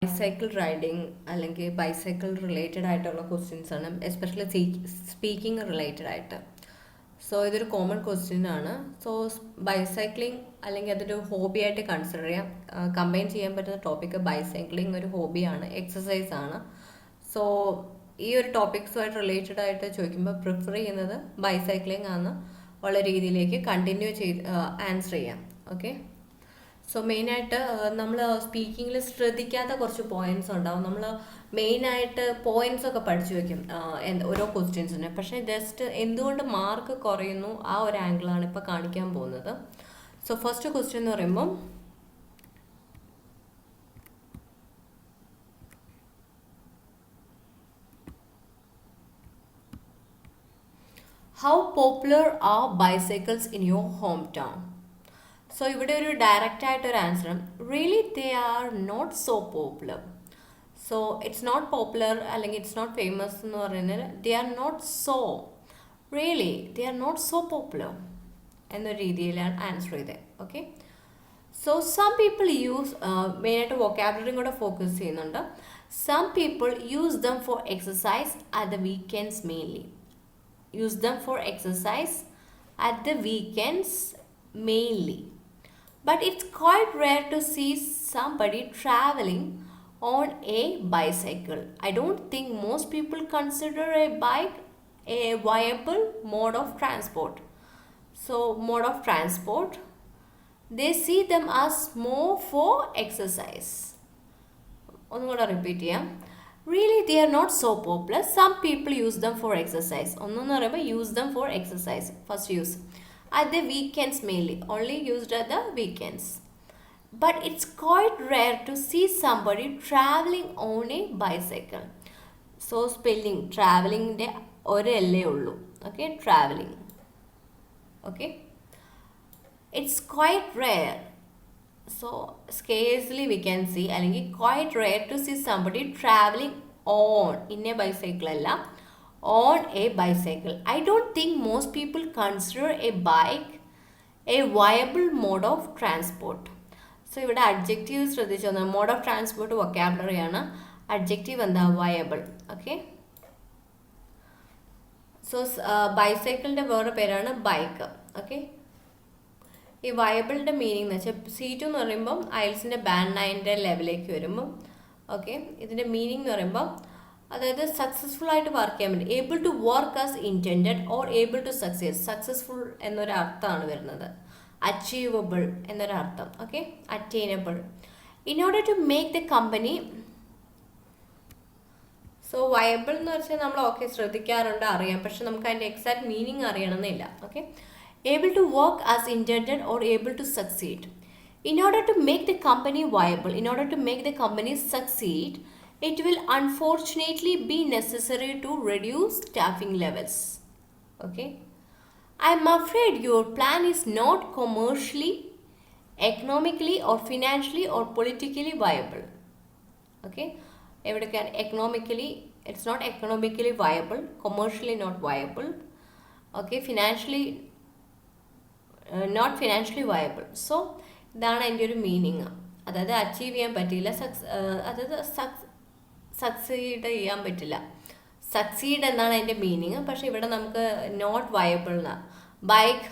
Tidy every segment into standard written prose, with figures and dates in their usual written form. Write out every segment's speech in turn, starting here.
Bicycle riding അല്ലെങ്കിൽ bicycle related ആയിട്ടുള്ള questions ആണ്, എസ്പെഷ്യലി സ്പീക്കിംഗ് റിലേറ്റഡ് ആയിട്ട്. സോ ഇതൊരു കോമൺ ക്വസ്റ്റ്യൻ ആണ്. സോ ബൈസൈക്ലിംഗ് അല്ലെങ്കിൽ അതൊരു ഹോബി ആയിട്ട് കൺസിഡർ ചെയ്യാം. കമ്പൈൻ ചെയ്യാൻ പറ്റുന്ന ടോപ്പിക്ക് ബൈസൈക്ലിംഗ് ഒരു ഹോബിയാണ്, എക്സസൈസ് ആണ്. സോ ഈ ഒരു ടോപ്പിക്സുമായിട്ട് റിലേറ്റഡ് ആയിട്ട് ചോദിക്കുമ്പോൾ പ്രിഫർ ചെയ്യുന്നത് ബൈസൈക്ലിംഗ് ആണ് ഉള്ള രീതിയിലേക്ക് കണ്ടിന്യൂ ചെയ്ത് ആൻസർ ചെയ്യാം. ഓക്കെ. സോ മെയിനായിട്ട് നമ്മൾ സ്പീക്കിങ്ങിൽ ശ്രദ്ധിക്കാത്ത കുറച്ച് പോയിന്റ്സ് ഉണ്ടാവും. നമ്മൾ മെയിനായിട്ട് പോയിന്റ്സ് ഒക്കെ പഠിച്ചു വെക്കും ഓരോ ക്വസ്റ്റ്യൻസിന്. പക്ഷേ ജസ്റ്റ് എന്തുകൊണ്ട് മാർക്ക് കുറയുന്നു ആ ഒരു ആംഗിളാണ് ഇപ്പോൾ കാണിക്കാൻ പോകുന്നത്. സോ ഫസ്റ്റ് ക്വസ്റ്റ്യൻ എന്ന് പറയുമ്പം how popular are bicycles in your home town? So ഇവിടെ ഒരു ഡയറക്റ്റ് ആയിട്ടൊരു answer, really they are not so popular. So it's not popular അല്ലെങ്കിൽ ഇറ്റ്സ് നോട്ട് ഫേമസ് എന്ന് പറയുന്നത് they are not so, really they are not so popular എന്നൊരു രീതിയിലാണ് answer ചെയ്തത്. Okay. So some people use, മെയിനായിട്ട് വൊക്കാബുലറിയും കൂടെ ഫോക്കസ് ചെയ്യുന്നുണ്ട്. Some people use them for exercise at the weekends mainly. Use them for exercise at the weekends mainly. But it's quite rare to see somebody traveling on a bicycle. I don't think most people consider a bike a viable mode of transport. So, mode of transport, they see them as more for exercise. ഒന്നും കൂടെ repeat ചെയ്യാം. Really, they are not so popular. Some people use them for exercise. ഒന്നെന്ന് പറയുമ്പോൾ use them for exercise. First use. At the weekends mainly, only used at the weekends. But it's quite rare to see somebody traveling on a bicycle. So spelling traveling de oru elle ullu. Okay, traveling. Okay, it's quite rare. So scarcely we can see, അല്ലെങ്കിൽ quite rare to see somebody traveling on in a bicycle alla, on a bicycle. I don't think most people consider a bike a viable mode of transport. So ഇവിടെ adjective ശ്രദ്ധിച്ചു, mode of transport vocabulary ആണ്. Adjective എന്താ? Viable. Okay. So ബൈസൈക്കിളിൻ്റെ വേറെ പേരാണ് bike. Okay. ഈ വയബിളിൻ്റെ meaning എന്ന് വെച്ചാൽ C2 എന്ന് പറയുമ്പം ഐൽസിൻ്റെ ബാൻഡ് 9ൻ്റെ ലെവലിലേക്ക് വരുമ്പം, ഓക്കെ, ഇതിൻ്റെ മീനിങ് എന്ന് പറയുമ്പം അതായത് സക്സസ്ഫുൾ ആയിട്ട് വർക്ക് ചെയ്യാൻ പറ്റും, able to work as intended or able to succeed. Successful എന്നൊരു അർത്ഥമാണ് വരുന്നത്, അച്ചീവബിൾ എന്നൊരർത്ഥം. Okay, attainable. In order to make the company, so viable എന്ന് വെച്ചാൽ നമ്മൾ ഓക്കെ ശ്രദ്ധിക്കാറുണ്ട്, അറിയാം, പക്ഷെ നമുക്ക് അതിൻ്റെ എക്സാക്ട് മീനിങ് അറിയണമെന്നില്ല. Okay, able to work as intended or able to succeed. In order to make the company viable, in order to make the company succeed, it will unfortunately be necessary to reduce staffing levels. Okay, I am afraid your plan is not commercially, economically or financially or politically viable. Okay, evidently economically it's not economically viable, commercially not viable. Okay, financially not financially viable. So ഇതാണ് അതിൻ്റെ ഒരു meaning. അതായത് achieve ചെയ്യാൻ പറ്റിയില്ല, അതായത് succeed ചെയ്യാൻ പറ്റില്ല. Succeed എന്നാണ് അതിൻ്റെ മീനിങ്. പക്ഷേ ഇവിടെ നമുക്ക് നോട്ട് വയബിൾ എന്നാണ്. Bike,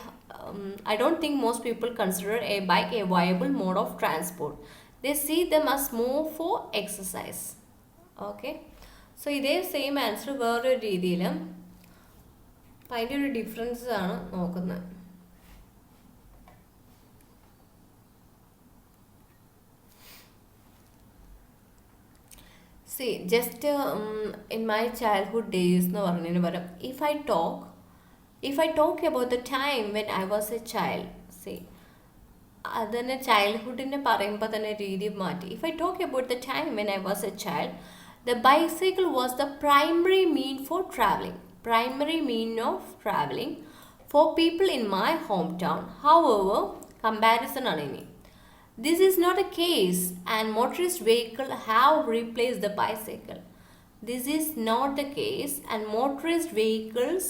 I don't think most people consider a bike a viable mode of transport. They see them as more for exercise. Okay. So ഇതേ സെയിം ആൻസർ വേറൊരു രീതിയിലും, അപ്പം അതിൻ്റെ ഒരു ഡിഫറൻസ് ആണ് നോക്കുന്നത്. See, just in my childhood days എന്ന് പറഞ്ഞതിന് പകരം if I talk about the time when I was a child, see, അതിനെ ചൈൽഡ്ഹുഡിനെ പറയുമ്പോൾ തന്നെ രീതി മാറ്റി. If I talk about the time when I was a child, the bicycle was the primary mean for traveling, primary mean of traveling for people in my hometown. However, comparison ആണ് ഇനി. This is not a case, and motorized vehicles have replaced the bicycle. This is not the case, and motorized vehicles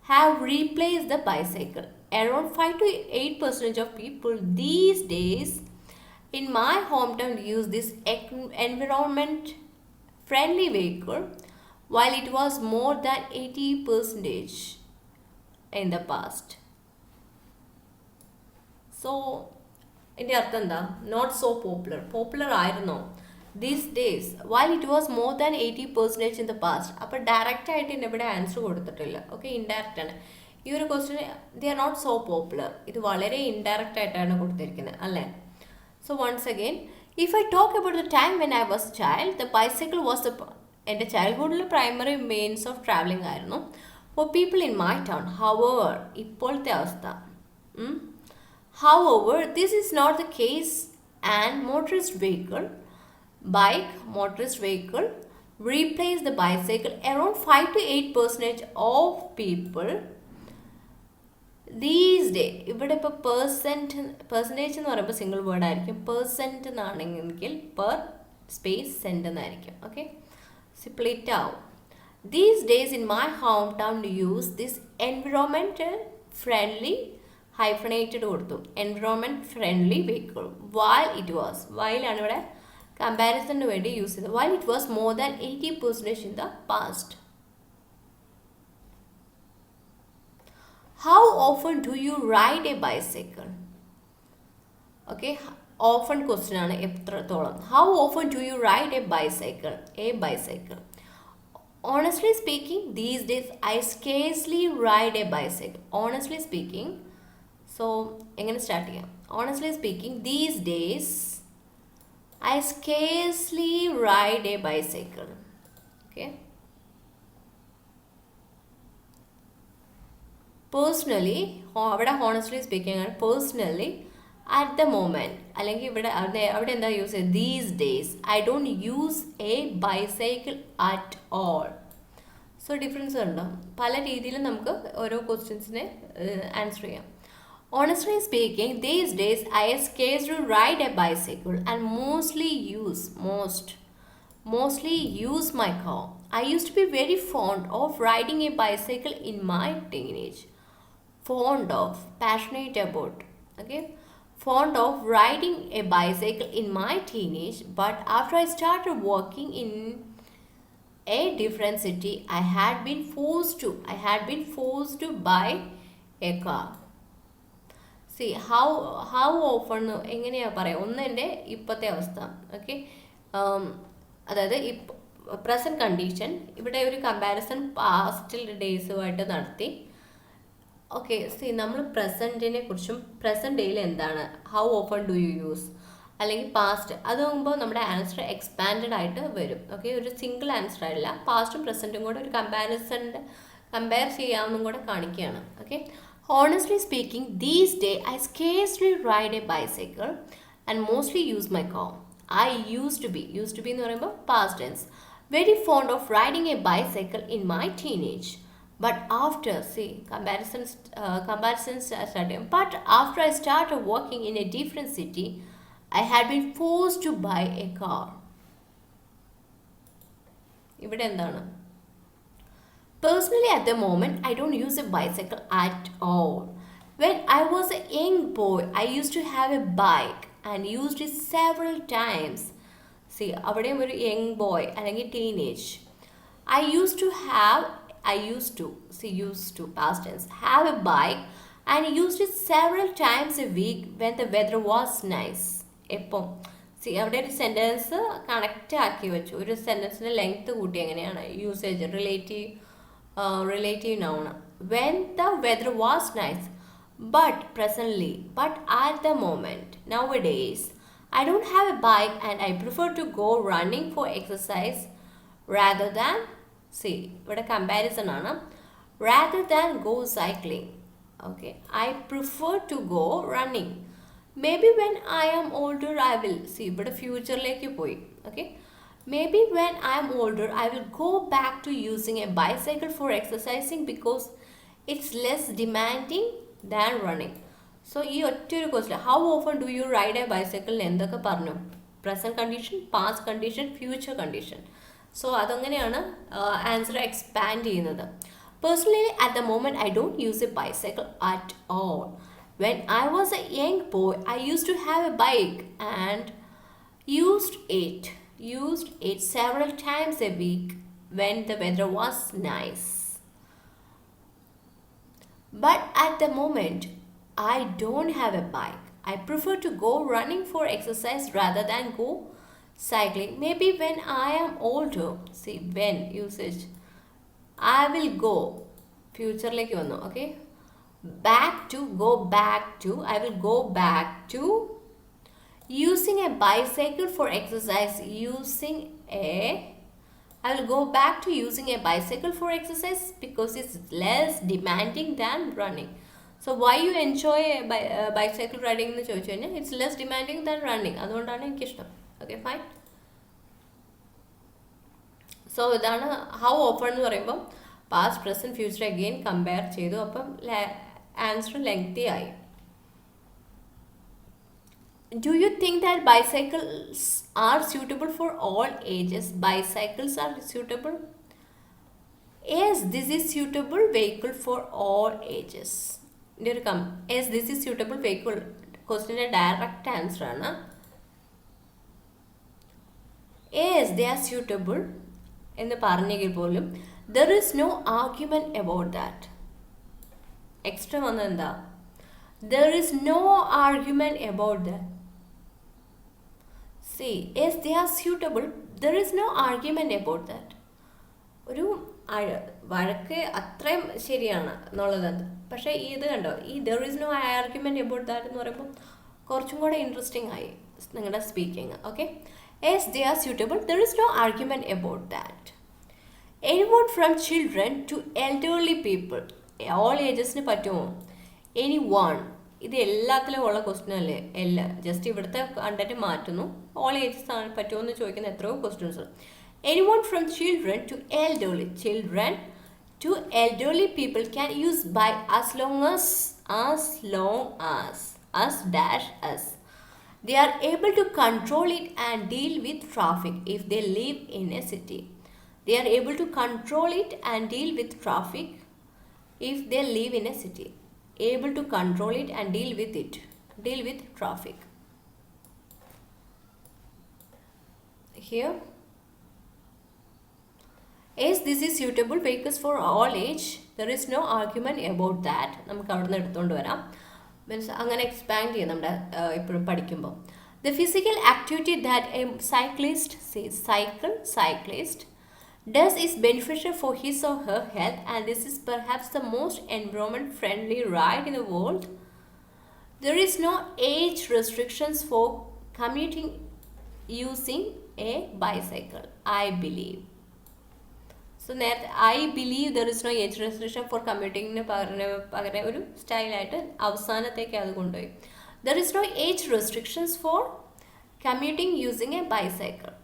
have replaced the bicycle. Around 5 to 8% of people these days in my hometown we use this environment friendly vehicle while it was more than 80 percentage in the past. So ഇതിൻ്റെ അർത്ഥം എന്താ? Not so popular. Popular ആയിരുന്നോ these days while it was more than 80% in the past. അപ്പോൾ direct ആയിട്ട് ഇവിടെ answer കൊടുത്തിട്ടില്ല. Okay, indirect ആണ് ഈ ഒരു question. They are not so popular. ഇത് വളരെ ഇൻഡയറക്റ്റ് ആയിട്ടാണ് കൊടുത്തിരിക്കുന്നത് അല്ലേ? So once again, if I talk about the time when I was child, the bicycle was the എൻ്റെ ചൈൽഡ്ഹുഡിൽ പ്രൈമറി മീൻസ് ഓഫ് ട്രാവലിംഗ് ആയിരുന്നു for people in my town. Hour ഇപ്പോഴത്തെ അവസ്ഥ. However, this is not the case, and motorized vehicle replace the bicycle. Around 5 to 8% of people these days, ഇവിടെ ഇപ്പോൾ percentage എന്ന് പറയുമ്പോൾ single word ആയിരിക്കും. Percent എന്നാണെങ്കിൽ per space cent എന്നായിരിക്കും. Okay, split ആവും. These days in my hometown use this environmental friendly hyphenated കൊടുത്തു environment friendly vehicle while ആണ് ഇവിടെ കമ്പാരിസണിന് വേണ്ടി യൂസ് ചെയ്തത്. While it was more than 80% in the past. How often do you ride A bicycle? Okay, often question ആണ്, എത്രത്തോളം. How often do you ride A bicycle? Honestly speaking, these days I scarcely ride a bicycle. Honestly speaking, so എങ്ങനെ start ചെയ്യാം? Honestly speaking, these days I scarcely ride a bicycle. Okay. Personally, അവിടെ honestly speaking ആണ്. Personally, at the moment, അല്ലെങ്കിൽ ഇവിടെ അവിടെ എന്താ use ചെയ്യുക? These days I don't use a bicycle at all. So difference ഉണ്ടോ? പല രീതിയിലും നമുക്ക് ഓരോ ക്വസ്റ്റ്യൻസിനെ ആൻസർ ചെയ്യാം. Honestly speaking, these days I scarcely ride a bicycle and mostly use my car. I used to be very fond of riding a bicycle in my teenage. Fond of, passionate about. Okay. Fond of riding a bicycle in my teenage, but after I started working in a different city, I had been forced to buy a car. See, how often എങ്ങനെയാണ് പറയുക? ഒന്ന് എൻ്റെ ഇപ്പോഴത്തെ അവസ്ഥ. Okay, അതായത് present condition. ഇവിടെ ഒരു comparison past ഡേയ്സുമായിട്ട് നടത്തി. ഓക്കെ, സി നമ്മൾ പ്രസൻറ്റിനെ കുറിച്ചും പ്രസൻറ്റ് ഡേയിൽ എന്താണ്, how often do you use, അല്ലെങ്കിൽ പാസ്റ്റ്, അതാകുമ്പോൾ നമ്മുടെ ആൻസർ എക്സ്പാൻഡഡ് ആയിട്ട് വരും. ഓക്കെ, ഒരു സിംഗിൾ ആൻസർ അല്ല, പാസ്റ്റും പ്രസൻറ്റും കൂടെ ഒരു കമ്പയർ ചെയ്യാമെന്നും കൂടെ കാണിക്കുകയാണ്. Okay, honestly speaking, these days I scarcely ride a bicycle and mostly use my car. I used to be എന്ന് പറയുമ്പോൾ past tense, very fond of riding a bicycle in my teenage. But after, comparisons started. But after I started working in a different city, I had been forced to buy a car. ഇവിടെ എന്താണ്? Personally, at the moment, I don't use a bicycle at all. When I was a young boy, I used to have a bike and used it several times. See, അവിടെയും ഒരു young boy അല്ലെങ്കിൽ teenage. I used to past tense, have a bike and used it several times a week when the weather was nice. എപ്പം അവിടെ ഒരു sentence connect ആക്കി വെച്ചു, ഒരു സെൻറ്റൻസിൻ്റെ length കൂട്ടി. എങ്ങനെയാണ് usage? Relative noun. When the weather was nice, but presently, but at the moment, now A days I don't have a bike and I prefer to go running for exercise rather than, ഇവിടെ comparison ആണ്, rather than go cycling. Okay, I prefer to go running. Maybe when I am older I will, ഇവിടെ ഫ്യൂച്ചറിലേക്ക് പോയി. Okay, maybe when I am older I will go back to using a bicycle for exercising because it's less demanding than running. So ഈ ഒറ്റൊരു question, how often do you ride a ബൈസൈക്കിളിൽ എന്തൊക്കെ പറഞ്ഞു? Present condition, past condition, future condition. So അതങ്ങനെയാണ് answer expand ചെയ്യുന്നത്. Personally at the moment I don't use a bicycle at all. When I was a young boy, I used to have a bike and used it several times a week when the weather was nice. But at the moment, I don't have a bike. I prefer to go running for exercise rather than go cycling. Maybe when I am older, see when usage, I will go. Future like you know, okay? I will go back to using a bicycle for exercise. I will go back to using a bicycle for exercise because it's less demanding than running. So why you enjoy bicycle riding എന്ന് ചോദിച്ചു കഴിഞ്ഞാൽ it's less demanding than running. അതുകൊണ്ടാണ് എനിക്കിഷ്ടം. Okay, fine. So ഇതാണ് how open എന്ന് പറയുമ്പം past present future again compare ചെയ്തു. അപ്പം ആൻസർ ലെങ്തി ആയി. Do you think that bicycles are suitable for all ages? Bicycles are suitable? Yes, this is suitable vehicle for all ages. Yes, this is suitable vehicle. Question direct answer ആണ്. Yes, they are suitable എന്ന് പറഞ്ഞെങ്കിൽ പോലും there is no argument about that. Extra വന്നത് എന്താ? There is no argument about that. See, yes, they are suitable. There is no argument about that. ഒരു വഴക്ക് അത്രയും ശരിയാണ് എന്നുള്ളത്. പക്ഷേ ഇത് കണ്ടോ, ഈ there is no argument about that എന്ന് പറയുമ്പോൾ കുറച്ചും കൂടെ ഇൻട്രസ്റ്റിംഗ് ആയി നിങ്ങളുടെ speaking. Okay, yes, they are suitable. There is no argument about that. Anyone from children to elderly people. All agesന് പറ്റുമോ? Anyone. ഇത് എല്ലാത്തിലും ഉള്ള ക്വസ്റ്റ്യൻ അല്ലേ? എല്ലാം ജസ്റ്റ് ഇവിടുത്തെ കണ്ടന്റ് മാറ്റുന്നു. ഓൾ ഏജസ് ആണ് പറ്റുമോ എന്ന് ചോദിക്കുന്ന എത്രയോ questions. Anyone from children to elderly. Children to elderly people can use by as long as they are able to control it and deal with traffic if they live in a city. They are able to control it and deal with traffic if they live in a city. Able to control it and deal with traffic. Here, yes, this is suitable vehicles for all age. There is no argument about that. നമുക്ക് അവിടെ നിന്ന് എടുത്തുകൊണ്ട് വരാം. Means അങ്ങനെ expand ചെയ്യും നമ്മുടെ ഇപ്പോഴും പഠിക്കുമ്പോൾ. The physical activity that a cyclist does is beneficial for his or her health, and this is perhaps the most environment friendly ride in the world. There is no age restrictions for commuting using a bicycle, I believe. So I believe there is no age restriction for commuting പകരം ഒരു സ്റ്റൈലായിട്ട് അവസാനത്തേക്ക് അത് കൊണ്ടുപോയി. There is no age restrictions for commuting using a bicycle.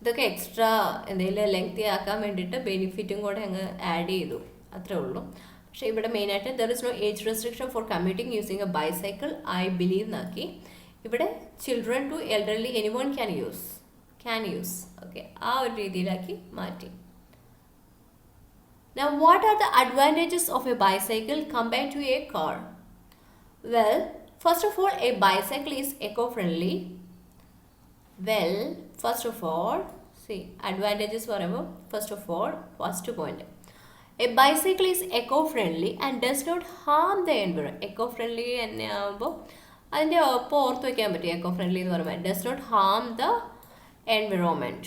ഇതൊക്കെ extra എന്തെങ്കിലും lengthy ആക്കാൻ വേണ്ടിയിട്ട് ബെനിഫിറ്റും കൂടെ അങ്ങ് ആഡ് ചെയ്തു, അത്രേ ഉള്ളൂ. പക്ഷേ ഇവിടെ മെയിനായിട്ട് there is no age restriction for commuting using a bicycle I believe എന്നാക്കി. ഇവിടെ children to elderly anyone can use okay, ആ ഒരു രീതിയിലാക്കി മാറ്റി. Now, what are the advantages of a bicycle compared to a car? Well, first of all, a bicycle is eco-friendly. See, advantages forever. First point. A bicycle is eco-friendly and does not harm the environment. Eco-friendly എന്നെ ആകുമ്പോൾ അതിൻ്റെ ഒപ്പം ഓർത്ത് വയ്ക്കാൻ പറ്റും. eco-friendly എന്ന് പറയുമ്പോൾ does not harm the environment.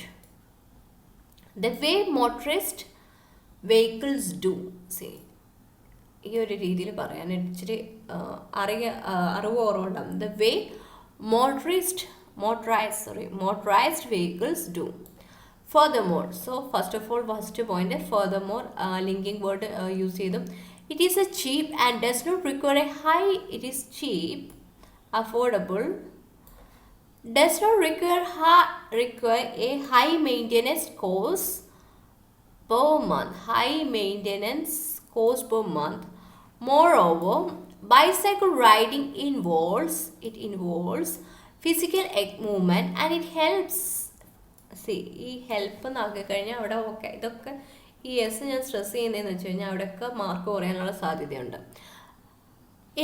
The way motorized vehicles do. See, ഈ ഒരു രീതിയിൽ പറയാൻ ഇച്ചിരി അറിവ് ഓർമ്മയുണ്ടാകും. The way motorized vehicles do. Furthermore, so first point, furthermore linking word use ചെയ്തു. It is cheap and does not require it is cheap, affordable, does not require a high maintenance cost per month. Moreover, bicycle riding involves physical movement and it helps. See, ഈ help എന്നാക്കി കഴിഞ്ഞാൽ അവിടെ okay, ഇതൊക്കെ ഈ S ഞാൻ stress ചെയ്യുന്നതെന്ന് വെച്ച് കഴിഞ്ഞാൽ അവിടെയൊക്കെ മാർക്ക് കുറയാനുള്ള സാധ്യതയുണ്ട്.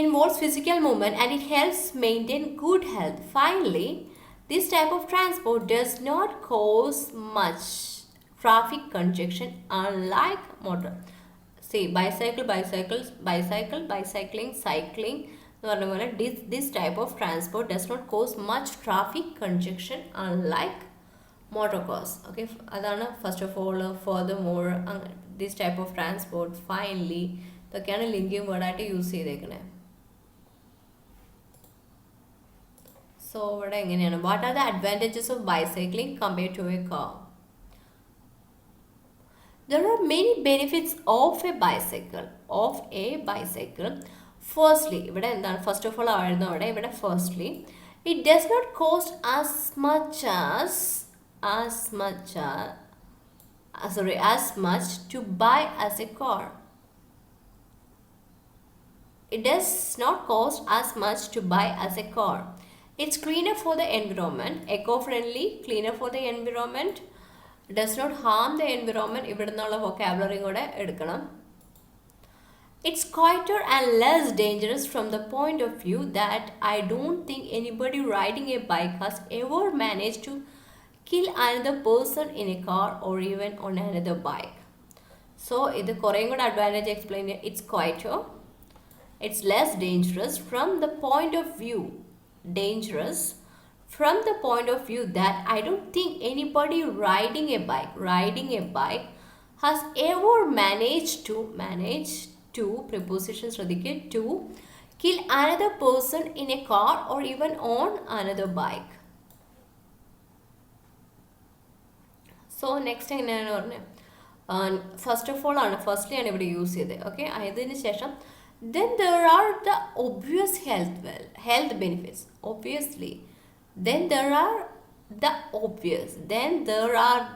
involves physical movement and it helps maintain good health. Finally, this type of transport does not cause much traffic congestion unlike motor. See, bicycling, cycling. This type of transport does not cause much traffic congestion unlike motor cars. Okay, adana first of all. Furthermore, this type of transport finally ഇതൊക്കെയാണ് linking വേർഡായിട്ട് use ചെയ്തേക്കുന്നത്. So ഇവിടെ എങ്ങനെയാണ്, what are the advantages of bicycling compare to a car? There are many benefits of a bicycle. Firstly, ഇവിടെ എന്താണ്, first of all ആയിരുന്നു അവിടെ, ഇവിടെ firstly it does not cost as much to buy as a car. It does not cost as much to buy as a car. It's cleaner for the environment, eco-friendly, cleaner for the environment, does not harm the environment. ഇവിടുന്നുള്ള vocabulary കൂടെ എടുക്കണം. It's quieter and less dangerous from the point of view that I don't think anybody riding a bike has ever managed to kill another person in a car or even on another bike. So, ഇത് കുറേയും കൂടെ advantage explain ചെയ്യാം. It's quieter. It's less dangerous from the point of view. Dangerous from the point of view that I don't think anybody riding a bike has ever managed to preposition ശ്രദ്ധിക്കുക, to kill another person in a car or even on another bike. So next എങ്ങനെയാണ് പറഞ്ഞത്, first of all ആണ്, firstly ആണ് ഇവിടെ use ചെയ്തത്. Okay, അതിന് ശേഷം then there are the obvious health benefits. Then there are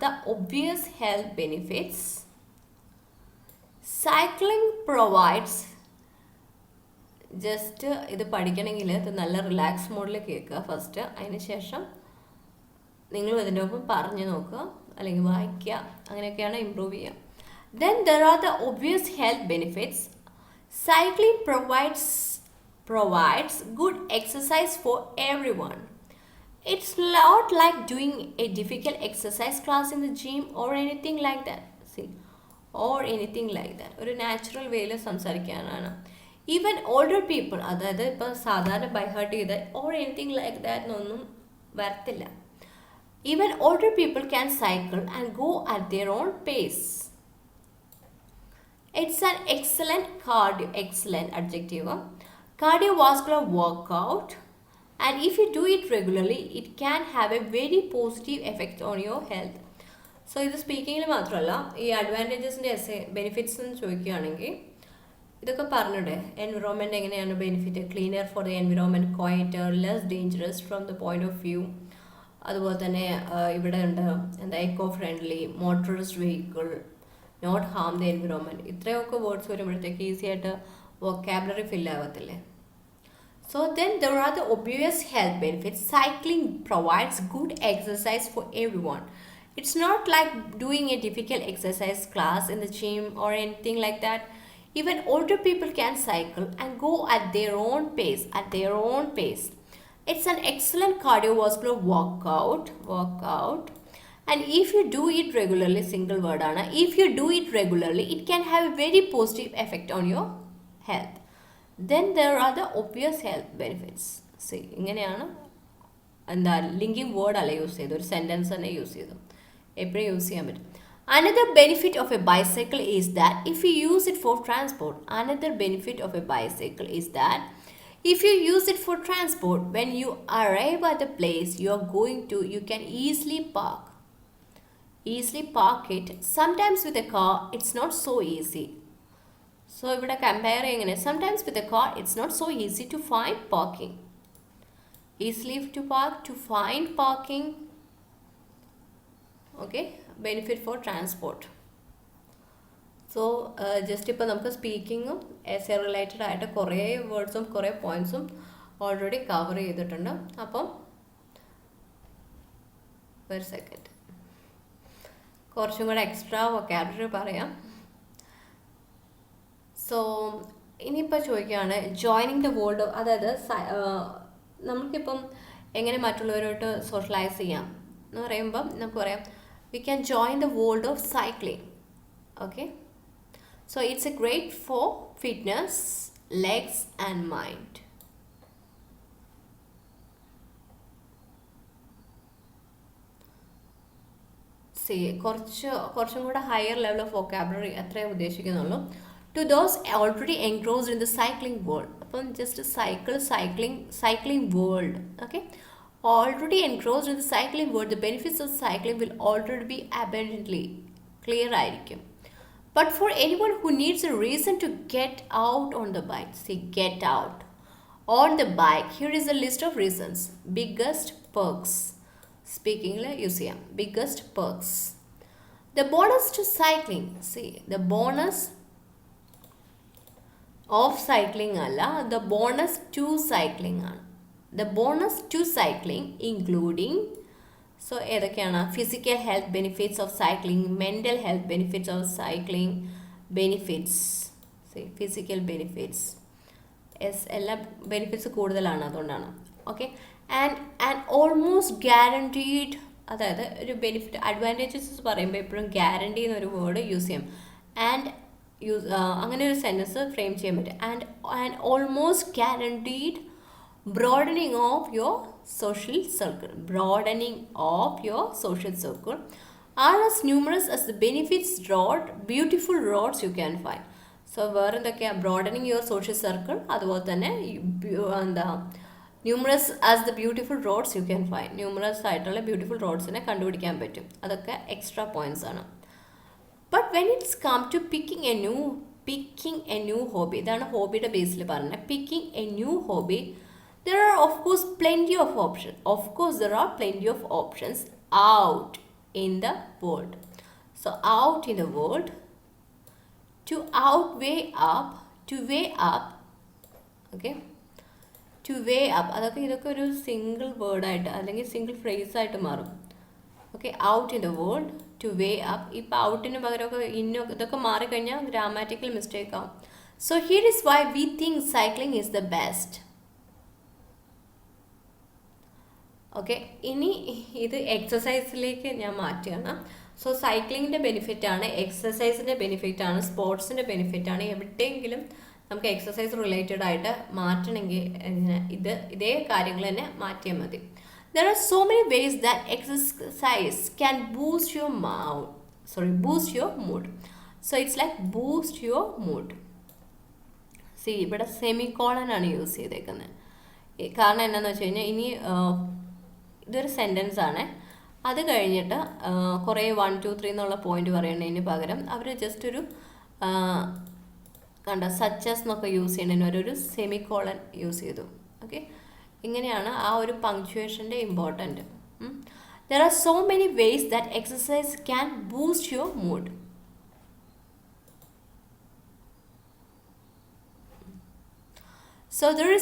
the obvious health benefits. Cycling provides, just ഇത് പഠിക്കണമെങ്കിൽ ഇത് നല്ല റിലാക്സ് മോഡിൽ കേൾക്കുക ഫസ്റ്റ്, അതിന് ശേഷം നിങ്ങളും ഇതിൻ്റെ ഒപ്പം പറഞ്ഞു നോക്കുക അല്ലെങ്കിൽ വായിക്കുക, അങ്ങനെയൊക്കെയാണ് ഇമ്പ്രൂവ് ചെയ്യുക. Then there are the obvious health benefits. Cycling provides good exercise for everyone. It's not like doing a difficult exercise class in the gym or anything like that. ഒരു നാച്ചുറൽ വേയിൽ സംസാരിക്കാനാണ്. ഈവൻ ഓൾഡർ പീപ്പിൾ, അതായത് ഇപ്പം സാധാരണ by heart ചെയ്ത് or anything like that എന്നൊന്നും വരത്തില്ല. Even older people can cycle and go at their own pace. It's an excellent cardiovascular workout, and if you do it regularly, it can have a very positive effect on your health. So ഇത് സ്പീക്കിങ്ങിൽ മാത്രമല്ല, ഈ അഡ്വാൻറ്റേജസിൻ്റെ benefits എന്ന് ചോദിക്കുകയാണെങ്കിൽ ഇതൊക്കെ പറഞ്ഞിട്ട് environment എങ്ങനെയാണ് benefit, cleaner for the environment, quieter, less dangerous from the point of view. അതുപോലെ തന്നെ ഇവിടെ ഉണ്ട് എന്താ, eco friendly, motorist vehicle, not harm the environment. ഇത്രയൊക്കെ വേർഡ്സ് വരുമ്പോഴത്തേക്ക് ഈസി ആയിട്ട് വൊക്കാബുലറി ഫില്ല് ആവത്തില്ലേ. So then there are the obvious health benefits. Cycling provides good exercise for everyone. It's not like doing a difficult exercise class in the gym or anything like that. Even older people can cycle and go at their own pace. It's an excellent cardiovascular workout. And if you do it regularly, single word ആണ്, if you do it regularly, it can have a very positive effect on your health. Then there are the obvious health benefits. See, ഇങ്ങനെയാണ് എന്താ, linking word അല്ല use ചെയ്തു, ഒരു sentence തന്നെ use ചെയ്തു, എപ്പോഴും use ചെയ്യാൻ പറ്റും. Another benefit of a bicycle is that if you use it for transport, if you use it for transport, when you arrive at the place you are going to, you can easily park it. Sometimes with a car it's not so easy. So ഇവിടെ compare ചെയ്യുന്നത്, sometimes with a car it's not so easy to find parking. To find parking. Okay, benefit for transport. So just ഇപ്പോൾ നമുക്ക് സ്പീക്കിങ്ങും S A related ആയിട്ട് കുറേ വേർഡ്സും കുറേ പോയിൻറ്റ്സും already cover ചെയ്തിട്ടുണ്ട്. അപ്പം ഒരു സെക്കൻഡ് കുറച്ചും കൂടെ എക്സ്ട്രാ വൊക്കാബുലറി പറയാം. സോ ഇനിയിപ്പോൾ ചോദിക്കുകയാണ് ജോയിനിങ് ദ വേൾഡ്, അതായത് നമുക്കിപ്പം എങ്ങനെ മറ്റുള്ളവരോട്ട് സോഷ്യലൈസ് ചെയ്യാം എന്ന് പറയുമ്പം നമുക്ക് പറയാം we can join the world of cycling. Okay, so it's a great for fitness, legs and mind. കുറച്ചും കൂടെ ഹയർ ലെവൽ ഓഫ് വൊക്കാബുലറി അത്രേ ഉദ്ദേശിക്കുന്നുള്ളൂ. To those already enclosed in the cycling world, അപ്പം just cycling world. Okay, already enclosed in the cycling world, the benefits of cycling will already be abundantly clear ആയിരിക്കും. But for anyone who needs a reason to get out on the bike, get out on the bike, here is a list of reasons. Biggest perks, സ്പീക്കിംഗിൽ use ചെയ്യാം. Biggest perks, the bonus to cycling. The bonus of cycling അല്ല, the bonus to cycling ആണ്. The bonus to cycling including, so ഏതൊക്കെയാണ്? Physical health benefits of cycling, mental health benefits of cycling, benefits, physical benefits, എല്ലാ benefits കൂടുതലാണ്, അതുകൊണ്ടാണ്. Okay, and almost guaranteed, അതായത് ഒരു benefit advantages പറയുമ്പോൾ എപ്പോഴും ഗ്യാരണ്ടി എന്നൊരു വേർഡ് യൂസ് ചെയ്യും. ആൻഡ് അങ്ങനെ ഒരു സെൻറ്റൻസ് ഫ്രെയിം ചെയ്യാൻ പറ്റും. And almost guaranteed broadening of your social circle, broadening of your social circle are as numerous as the benefits beautiful roads you can find. So വേറെ എന്തൊക്കെയാണ്? Broadening your social circle, അതുപോലെ തന്നെ എന്താ numerous as the beautiful roads you can find, numerous ആയിട്ടുള്ള beautiful റോഡ്സിനെ കണ്ടുപിടിക്കാൻ പറ്റും. അതൊക്കെ എക്സ്ട്രാ പോയിന്റ്സ് ആണ്. But when it's come to picking a new hobby, ഇതാണ് ഹോബിയുടെ ബേസിൽ പറഞ്ഞത്. Picking a new hobby, there are of course plenty of options. Of course there are plenty of options out in the world. So out in the world, to weigh up, okay, to weigh up, ഇതൊക്കെ ഒരു single വേർഡായിട്ട് അല്ലെങ്കിൽ single phrase ആയിട്ട് മാറും. Okay, out in the world, to way up. ഇപ്പോൾ ഔട്ടിന് പകരമൊക്കെ ഇന്നൊക്കെ ഇതൊക്കെ മാറിക്കഴിഞ്ഞാൽ ഗ്രാമാറ്റിക്കൽ മിസ്റ്റേക്ക് ആവും. So here is why we think cycling is the best. Okay, ഇനി ഇത് എക്സസൈസിലേക്ക് ഞാൻ മാറ്റുകയാണ്. സോ സൈക്ലിങ്ങിൻ്റെ ബെനിഫിറ്റാണ്, എക്സസൈസിൻ്റെ ബെനിഫിറ്റാണ്, സ്പോർട്സിൻ്റെ ബെനിഫിറ്റാണ്. എവിടെയെങ്കിലും നമുക്ക് എക്സസൈസ് റിലേറ്റഡ് ആയിട്ട് മാറ്റണമെങ്കിൽ ഇതേ കാര്യങ്ങൾ തന്നെ മാറ്റിയാൽ മതി. There are so many ways that exercise can boost your mood. So it's like boost your mood. See, ഇവിടെ സെമിക്കോളൻ ആണ് യൂസ് ചെയ്തേക്കുന്നത്. കാരണം എന്താണെന്ന് വെച്ച് കഴിഞ്ഞാൽ ഇനി ഇതൊരു സെൻറ്റൻസ് ആണ്. അത് കഴിഞ്ഞിട്ട് കുറേ 1, 2, 3 എന്നുള്ള പോയിന്റ് പറയുന്നതിന് പകരം അവർ ജസ്റ്റ് ഒരു സച്ചസ് എന്നൊക്കെ യൂസ് ചെയ്യുന്നതിന് ഒരു സെമിക്കോളൻ യൂസ് ചെയ്തു. ഓക്കെ, ഇങ്ങനെയാണ് ആ ഒരു പങ്ക്ച്വേഷൻ്റെ important. There are so many ways that exercise can boost your mood. So there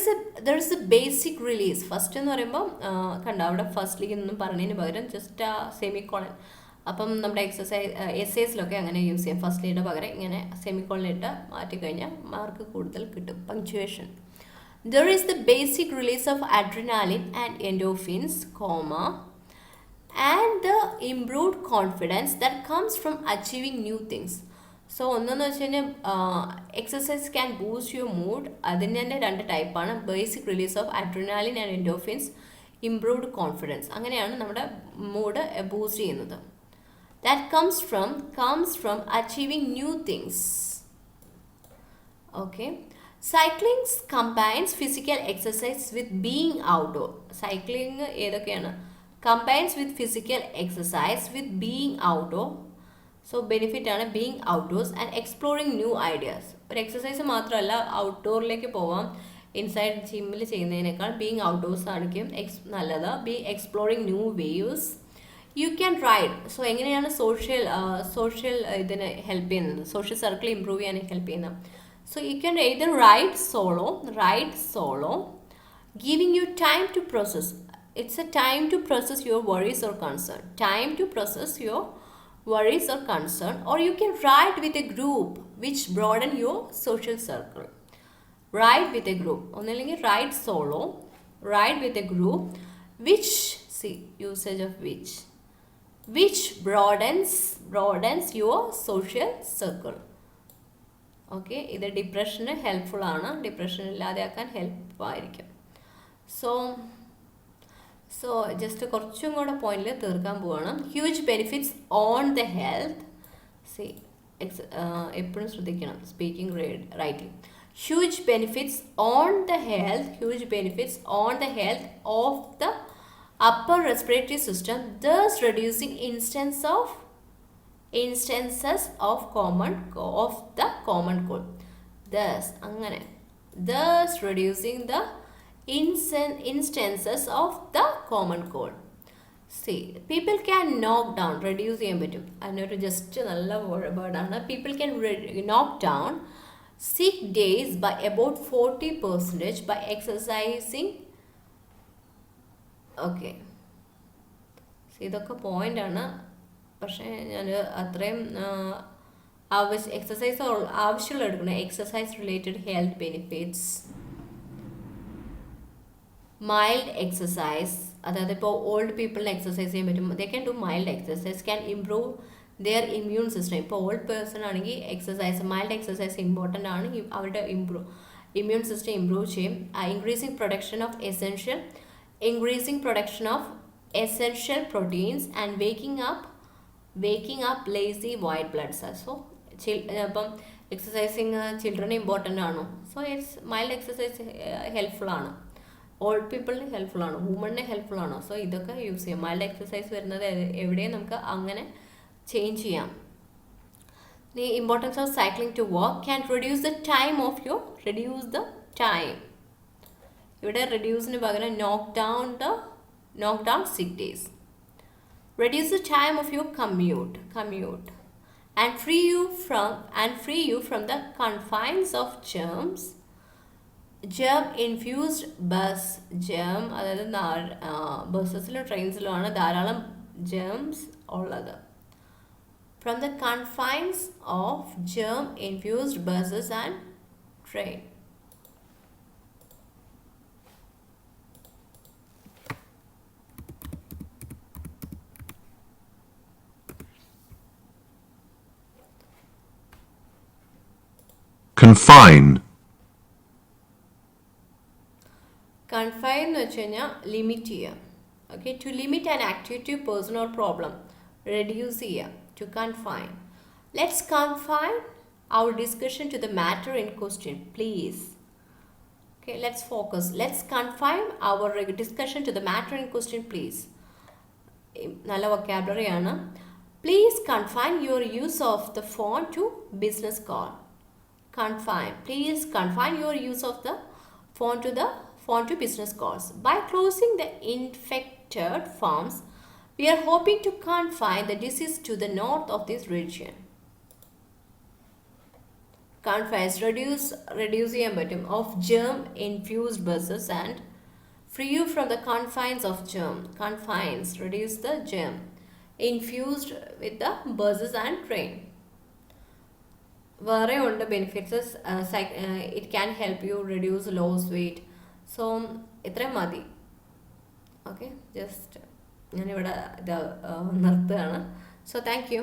is a basic release. First എന്ന് പറയുമ്പോൾ കണ്ട അവിടെ ഫസ്റ്റ്ലി ഒന്നും പറഞ്ഞതിന് പകരം ജസ്റ്റ് ആ സെമിക്കോളൻ. അപ്പം നമ്മുടെ എസ്സേസിലൊക്കെ അങ്ങനെ യൂസ് ചെയ്യാം. ഫസ്റ്റ്ലിയുടെ പകരം ഇങ്ങനെ സെമിക്കോളൻ ഇട്ട് മാറ്റിക്കഴിഞ്ഞാൽ മാർക്ക് കൂടുതൽ കിട്ടും, punctuation. There is the basic release of adrenaline and endorphins, and the improved confidence that comes from achieving new things. So ഒന്നെന്ന് വെച്ച് കഴിഞ്ഞാൽ exercise can boost your mood. അതിന് തന്നെ 2 ടൈപ്പാണ്. Basic release of adrenaline and endorphins, improved confidence. അങ്ങനെയാണ് നമ്മുടെ mood boost ചെയ്യുന്നത്. That comes from achieving new things. Okay. Cycling combines physical exercise with being outdoor. Cycling ഏതൊക്കെയാണ്? Combines with physical exercise with being outdoor. So benefit ആണ് being outdoors and exploring new ideas. ഒരു exercise മാത്രമല്ല, ഔട്ട്ഡോറിലേക്ക് പോവാം. Inside ജിമ്മിൽ ചെയ്യുന്നതിനേക്കാൾ being outdoors ആയിരിക്കും നല്ലത്. Exploring new waves. You can ride. So എങ്ങനെയാണ് സോഷ്യൽ ഇതിന് ഹെൽപ്പ് ചെയ്യുന്നത്, സോഷ്യൽ സർക്കിൾ ഇമ്പ്രൂവ് ചെയ്യാൻ ഹെൽപ്പ് ചെയ്യുന്നത്. So you can either ride solo, giving you time to process. It's a time to process your worries or concern. Or you can ride with a group which broaden your social circle. ride with a group. ഒന്നല്ലെങ്കിൽ ride solo, ride with a group, which, see, usage of which broadens your social circle. Okay, ഇത് ഡിപ്രഷന് helpful ആണ്, depression ഇല്ലാതെയാക്കാൻ help ആയിരിക്കും. So just കുറച്ചും കൂടെ പോയിന്റിൽ തീർക്കാൻ പോവാണ്. Huge benefits on the health. C എപ്പോഴും ശ്രദ്ധിക്കണം speaking writing. Huge benefits on the health of the upper respiratory system, thus reducing instances of the common cold. Thus reducing the instances of the common cold. See, people can knock down, reduce ചെയ്യാൻ പറ്റും. അതിനൊരു just നല്ല വേർഡാണ്. People can knock down sick days by about 40% by exercising. Okay, ഇതൊക്കെ പോയിൻ്റാണ്, പക്ഷേ ഞാൻ അത്രയും എക്സസൈസ് ആവശ്യമുള്ള എടുക്കണം. Exercise related health benefits, mild exercise, അതായത് ഇപ്പോൾ ഓൾഡ് പീപ്പിളിന് എക്സസൈസ് ചെയ്യാൻ പറ്റും. They can do mild exercise, can improve their immune system. ഇപ്പോൾ ഓൾഡ് പേഴ്സൺ ആണെങ്കിൽ മൈൽഡ് എക്സസൈസ് ഇമ്പോർട്ടൻ്റ് ആണ്, അവരുടെ ഇമ്മ്യൂൺ സിസ്റ്റം ഇംപ്രൂവ് ചെയ്യും. Increasing production of essential proteins and waking up lazy white blood cells. So അപ്പം exercising ചിൽഡ്രന് important ആണോ? So mild exercise helpful ആണ്, old പീപ്പിളിന് helpful ആണ്, വുമണിന് helpful ആണോ? സോ ഇതൊക്കെ യൂസ് ചെയ്യാം. മൈൽഡ് എക്സസൈസ് വരുന്നത് എവിടെയും നമുക്ക് അങ്ങനെ ചേഞ്ച് ചെയ്യാം. The importance of cycling to work can reduce the time. ഇവിടെ reduceന് പകരം knock down sick days. Reduce the time of your commute and free you from the confines of germ infused അതായത് ബസ്സസിലും ട്രെയിൻസിലും ആണ് ധാരാളം germs ഉള്ളത്. From the confines of germ infused buses and train. Confine എന്ന് വെച്ച് കഴിഞ്ഞാൽ limit ചെയ്യുക. Okay, to limit an activity, person or problem reduce ചെയ്യുക. To confine. Let's confine our discussion to the matter in question, please. Okay, let's focus. Let's confine our discussion to the matter in question, please. നല്ല vocabulary ആണ്. Please confine your use of the phone to business call. Please confine your use of the phone to business calls. By closing the infected farms, we are hoping to confine the disease to the north of this region. Confines, reduce ചെയ്യാൻ പറ്റും of germ infused buses and free you from the confines of germ. Confines, reduce the germ infused with the buses and train. വേറെ ഉണ്ട് benefits. It can help you reduce loss weight. So ഇത്രയും മതി. Okay, just ഞാനിവിടെ ഇത് നിർത്തുകയാണ്. So thank U.